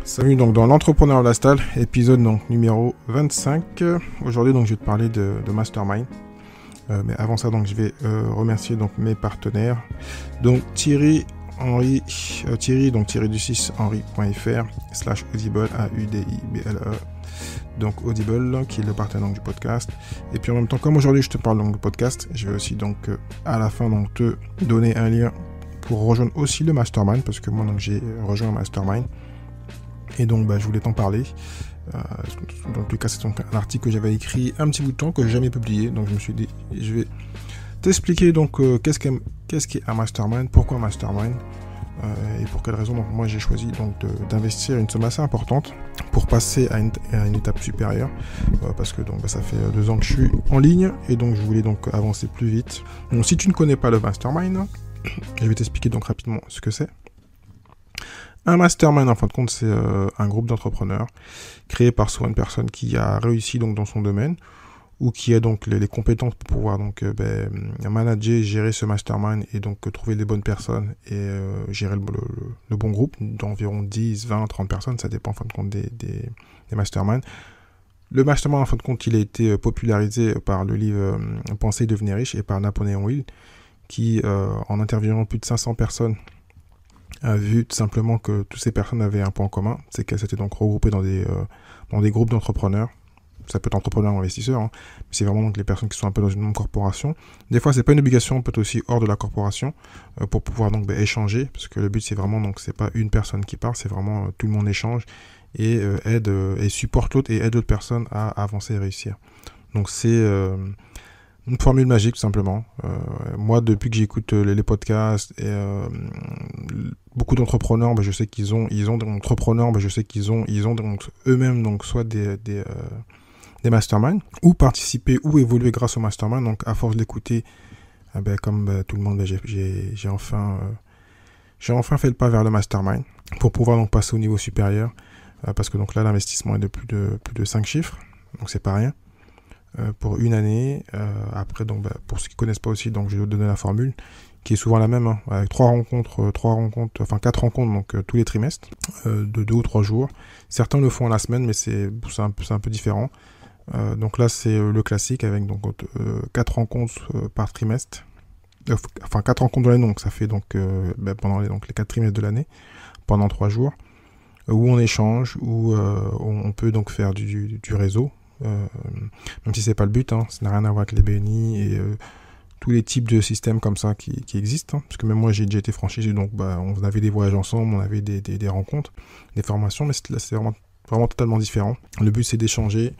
Salut donc dans l'Entrepreneur Lifestyle, épisode donc numéro 25. Aujourd'hui donc je vais te parler de Mastermind. Mais avant ça donc je vais remercier donc mes partenaires. Donc Thierry donc Thierry du 6 henry.fr/audible AUDIBLE. Donc Audible qui est le partenaire donc, du podcast. Et puis en même temps comme aujourd'hui je te parle donc du podcast, je vais aussi donc à la fin donc te donner un lien pour rejoindre aussi le Mastermind parce que moi donc j'ai rejoint un Mastermind. Et donc je voulais t'en parler. Dans tout cas, c'est donc un article que j'avais écrit un petit bout de temps, que j'ai jamais publié. Donc je me suis dit, je vais t'expliquer donc qu'est-ce qu'est un mastermind, pourquoi un mastermind, et pour quelle raison. Donc moi j'ai choisi donc d'investir une somme assez importante pour passer à une étape supérieure, parce que donc ça fait 2 ans que je suis en ligne et donc je voulais donc avancer plus vite. Donc si tu ne connais pas le mastermind, je vais t'expliquer donc rapidement ce que c'est. Un mastermind, en fin de compte, c'est un groupe d'entrepreneurs créé par soit une personne qui a réussi donc dans son domaine ou qui a donc les compétences pour pouvoir donc manager, gérer ce mastermind et donc trouver les bonnes personnes et gérer le bon groupe d'environ 10, 20, 30 personnes, ça dépend en fin de compte des masterminds. Le mastermind, en fin de compte, il a été popularisé par le livre Penser et devenir riche et par Napoléon Hill qui, en interviewant plus de 500 personnes, a vu tout simplement que toutes ces personnes avaient un point en commun, c'est qu'elles s'étaient donc regroupées dans des groupes d'entrepreneurs. Ça peut être entrepreneurs ou investisseurs, mais c'est vraiment donc les personnes qui sont un peu dans une même corporation. Des fois, c'est pas une obligation, on peut être aussi hors de la corporation pour pouvoir donc échanger, parce que le but c'est vraiment donc c'est pas une personne qui part, c'est vraiment tout le monde échange et aide et supporte l'autre et aide l'autre personne à avancer et réussir. Donc c'est une formule magique tout simplement. Moi, depuis que j'écoute les podcasts et beaucoup d'entrepreneurs, je sais qu'ils ont des entrepreneurs, je sais qu'ils ont donc eux-mêmes donc soit des masterminds ou participer ou évoluer grâce au mastermind. Donc à force d'écouter, comme tout le monde, j'ai enfin fait le pas vers le mastermind pour pouvoir donc passer au niveau supérieur, parce que donc là l'investissement est de plus de 5 chiffres, donc c'est pas rien. Pour une année. Après, donc, pour ceux qui ne connaissent pas aussi, donc, je vais vous donner la formule qui est souvent la même, avec 4 rencontres, donc tous les trimestres, de 2 ou 3 jours. Certains le font à la semaine, mais c'est un peu différent. Donc là, c'est le classique avec donc 4 rencontres par trimestre. 4 rencontres de l'année, donc ça fait donc pendant les 4 trimestres de l'année, pendant 3 jours, où on échange, où on peut donc faire du réseau. Même si c'est pas le but, ça n'a rien à voir avec les BNI et tous les types de systèmes comme ça qui existent, parce que même moi j'ai déjà été franchisé, donc on avait des voyages ensemble, on avait des rencontres, des formations, mais là c'est vraiment totalement différent. Le but c'est d'échanger.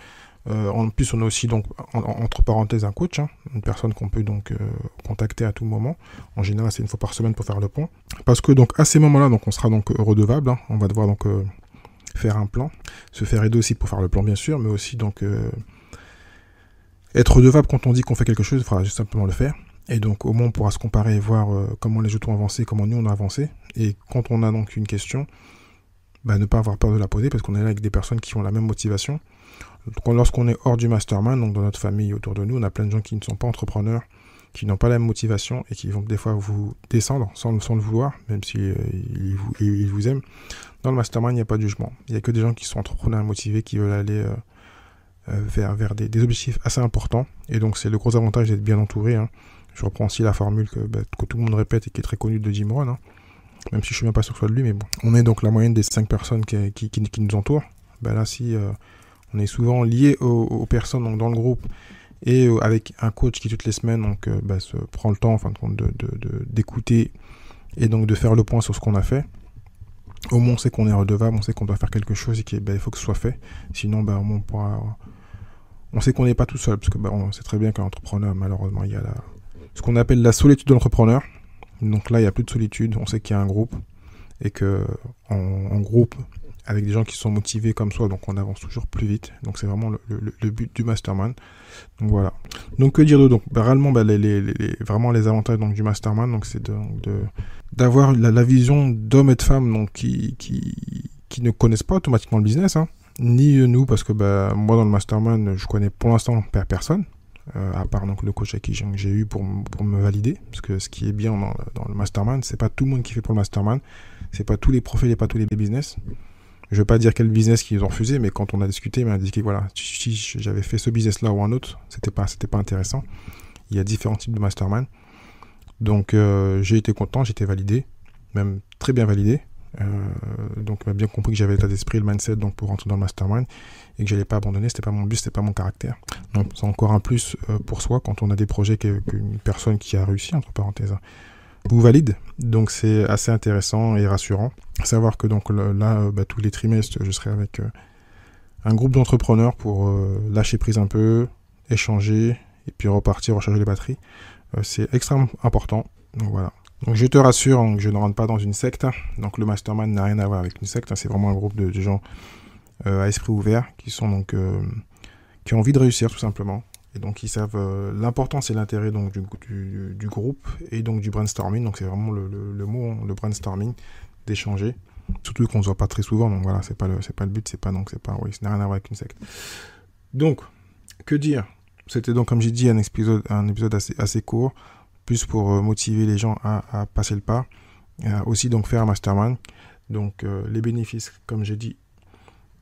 En plus on a aussi donc entre parenthèses un coach, une personne qu'on peut donc contacter à tout moment. En général c'est une fois par semaine pour faire le point, parce que donc à ces moments-là donc on sera donc redevable, on va devoir donc faire un plan, se faire aider aussi pour faire le plan bien sûr, mais aussi donc être redevable quand on dit qu'on fait quelque chose, il faudra juste simplement le faire. Et donc au moins on pourra se comparer et voir comment les autres ont avancé, comment nous on a avancé. Et quand on a donc une question, ne pas avoir peur de la poser parce qu'on est là avec des personnes qui ont la même motivation. Donc, lorsqu'on est hors du mastermind, donc dans notre famille autour de nous, on a plein de gens qui ne sont pas entrepreneurs, qui n'ont pas la même motivation et qui vont des fois vous descendre sans le vouloir, même si ils vous aiment. Dans le mastermind, il n'y a pas de jugement. Il n'y a que des gens qui sont entrepreneurs motivés, qui veulent aller vers des objectifs assez importants. Et donc, c'est le gros avantage d'être bien entouré. Je reprends aussi la formule que tout le monde répète et qui est très connue de Jim Rohn. Même si je ne suis même pas sûr que ce soit de lui, mais bon. On est donc la moyenne des 5 personnes qui nous entourent. Là, si on est souvent lié aux personnes donc, dans le groupe et avec un coach qui toutes les semaines donc, se prend le temps en fin de compte d'écouter et donc de faire le point sur ce qu'on a fait. Au moins on sait qu'on est redevable, on sait qu'on doit faire quelque chose et qu'il faut que ce soit fait. Sinon on sait qu'on n'est pas tout seul, parce que on sait très bien qu'un entrepreneur, malheureusement, il y a ce qu'on appelle la solitude de l'entrepreneur. Donc là il n'y a plus de solitude, on sait qu'il y a un groupe et que en groupe avec des gens qui sont motivés comme soi, donc on avance toujours plus vite. Donc c'est vraiment le but du mastermind. Donc voilà. Donc que dire d'autre? Donc réellement vraiment les avantages donc du mastermind, donc c'est d'avoir la vision d'hommes et de femmes donc qui ne connaissent pas automatiquement le business, ni nous, parce que moi dans le mastermind je connais pour l'instant personne, à part donc le coach avec qui j'ai eu pour me valider, parce que ce qui est bien dans le mastermind, c'est pas tout le monde qui fait pour le mastermind, c'est pas tous les profils et pas tous les business. Je ne veux pas dire quel business qu'ils ont refusé, mais quand on a discuté, il m'a dit que voilà, si j'avais fait ce business-là ou un autre, c'était pas intéressant. Il y a différents types de mastermind. Donc j'ai été content, j'ai été validé, même très bien validé. Donc il m'a bien compris que j'avais l'état d'esprit, le mindset donc pour rentrer dans le mastermind et que j'allais pas abandonner, c'était pas mon but, c'était pas mon caractère. Donc c'est encore un plus pour soi quand on a des projets qu'une personne qui a réussi, entre parenthèses, vous valide. Donc c'est assez intéressant et rassurant. Savoir que donc là, tous les trimestres, je serai avec un groupe d'entrepreneurs pour lâcher prise un peu, échanger et puis repartir recharger les batteries. C'est extrêmement important. Donc voilà. Donc je te rassure, donc, je ne rentre pas dans une secte. Donc le mastermind n'a rien à voir avec une secte. C'est vraiment un groupe de gens à esprit ouvert qui sont donc qui ont envie de réussir tout simplement. Et donc ils savent l'importance et l'intérêt donc du groupe et donc du brainstorming. Donc c'est vraiment le mot, le brainstorming, d'échanger. Surtout qu'on ne se voit pas très souvent. Donc voilà, c'est pas le but, ça n'a rien à voir avec une secte. Donc que dire? C'était donc comme j'ai dit un épisode assez court, plus pour motiver les gens à passer le pas, aussi donc faire un mastermind. Donc les bénéfices, comme j'ai dit,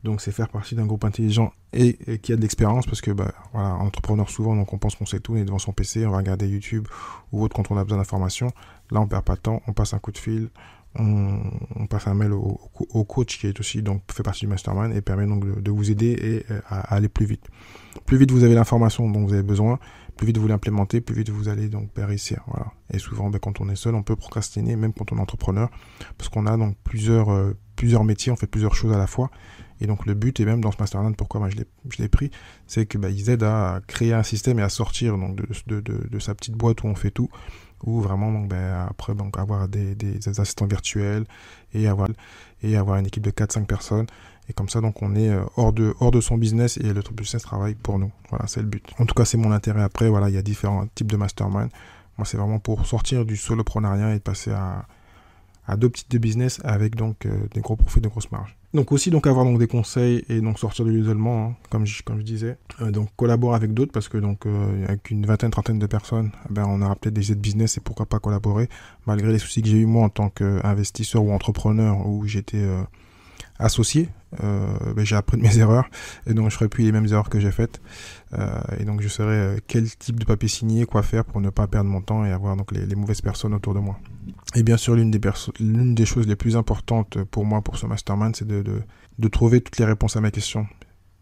donc c'est faire partie d'un groupe intelligent et qui a de l'expérience, parce que voilà, entrepreneur souvent, donc on pense qu'on sait tout, on est devant son PC, on va regarder YouTube ou autre quand on a besoin d'informations. Là on perd pas de temps, on passe un coup de fil, on passe un mail au coach qui est aussi donc fait partie du mastermind et permet donc de vous aider et à aller plus vite. Plus vite vous avez l'information dont vous avez besoin, plus vite vous l'implémentez, plus vite vous allez donc réussir. Voilà. Et souvent, quand on est seul, on peut procrastiner, même quand on est entrepreneur, parce qu'on a donc plusieurs métiers, on fait plusieurs choses à la fois. Et donc le but, et même dans ce mastermind, pourquoi moi je l'ai pris, c'est que ils aident à créer un système et à sortir donc de sa petite boîte où on fait tout, ou vraiment donc, après donc avoir des assistants virtuels et avoir une équipe de 4-5 personnes. Et comme ça, donc, on est hors de son business et le business travaille pour nous. Voilà, c'est le but. En tout cas, c'est mon intérêt. Après, voilà, il y a différents types de mastermind. Moi, c'est vraiment pour sortir du soloprenariat et passer à d'autres types de business avec donc des gros profits, de grosses marges. Donc aussi donc avoir donc des conseils et donc sortir de l'isolement, hein, comme je disais. Donc collaborer avec d'autres parce que donc avec une trentaine de personnes, on aura peut-être des idées de business et pourquoi pas collaborer malgré les soucis que j'ai eu moi en tant qu'investisseur ou entrepreneur où j'étais associé. J'ai appris de mes erreurs et donc je ferai plus les mêmes erreurs que j'ai faites et donc je saurai quel type de papier signer, quoi faire pour ne pas perdre mon temps et avoir donc les mauvaises personnes autour de moi. Et bien sûr l'une des choses les plus importantes pour moi pour ce mastermind, c'est de trouver toutes les réponses à mes questions.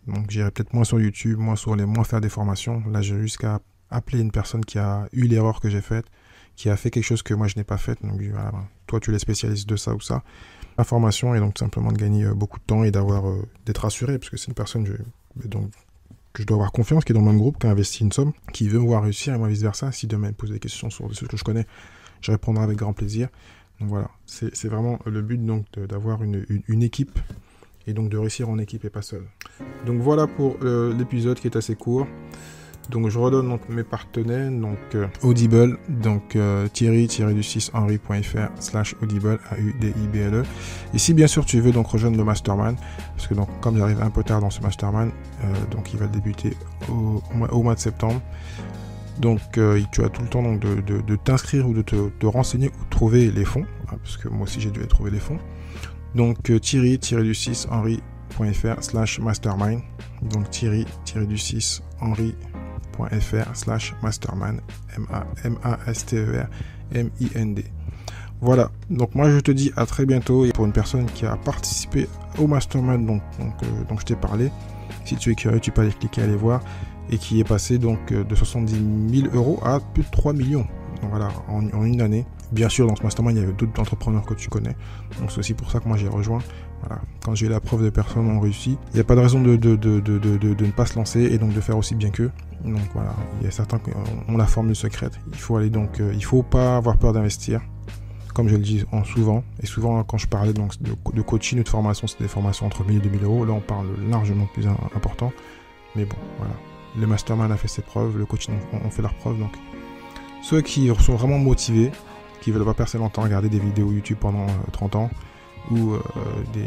Donc j'irai peut-être moins sur YouTube, moins faire des formations. Là j'ai jusqu'à appeler une personne qui a eu l'erreur que j'ai faite, qui a fait quelque chose que moi je n'ai pas fait. Donc voilà, toi tu es spécialiste de ça ou ça. Information et donc simplement de gagner beaucoup de temps et d'être rassuré parce que c'est une personne que je dois avoir confiance, qui est dans le même groupe, qui a investi une somme, qui veut me voir réussir et moi vice versa. Si demain il me pose des questions sur des choses que je connais, je répondrai avec grand plaisir. Donc voilà, c'est vraiment le but donc d'avoir une équipe et donc de réussir en équipe et pas seul. Donc voilà pour l'épisode qui est assez court. Donc je redonne donc mes partenaires, donc Audible, donc Thierry-du6henry.fr/Audible, AUDIBLE. Et si bien sûr tu veux donc rejoindre le mastermind, parce que donc comme j'arrive un peu tard dans ce mastermind, donc il va débuter au mois de septembre. Donc tu as tout le temps donc de t'inscrire ou de te renseigner ou de trouver les fonds, hein, parce que moi aussi j'ai dû trouver les fonds. Donc Thierry-du6henry.fr/mastermind, donc Thierry-du6henry.fr/mastermind, MASTERMIND. Voilà, donc moi je te dis à très bientôt. Et pour une personne qui a participé au mastermind dont je t'ai parlé, si tu es curieux, tu peux aller cliquer, aller voir, et qui est passé donc de 70 000 euros à plus de 3 millions. Donc voilà, en une année. Bien sûr, dans ce mastermind, il y avait d'autres entrepreneurs que tu connais. Donc c'est aussi pour ça que moi j'ai rejoint. Voilà. Quand j'ai eu la preuve de personnes ont réussi, il n'y a pas de raison de ne pas se lancer et donc de faire aussi bien qu'eux. Donc voilà, il y a certains qui ont la formule secrète. Il faut pas avoir peur d'investir. Comme je le dis souvent, et souvent quand je parlais donc de coaching ou de formation, c'était des formations entre 1000 et 2000 euros. Là, on parle largement plus important. Mais bon, voilà. Le mastermind a fait ses preuves, le coaching ont fait leurs preuves. Donc, ceux qui sont vraiment motivés, qui ne veulent pas passer longtemps à regarder des vidéos YouTube pendant 30 ans, ou des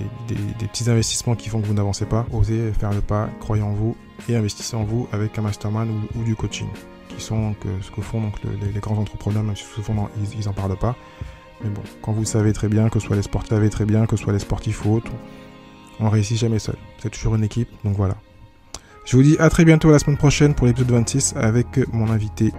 petits investissements qui font que vous n'avancez pas, osez faire le pas, croyez en vous et investissez en vous avec un mastermind ou du coaching, qui sont ce que font donc les grands entrepreneurs, même si souvent ils n'en parlent pas. Mais bon, quand vous savez très bien, que ce soit les sportifs ou autres, On réussit jamais seul. C'est toujours une équipe, donc voilà. Je vous dis à très bientôt la semaine prochaine pour l'épisode 26 avec mon invité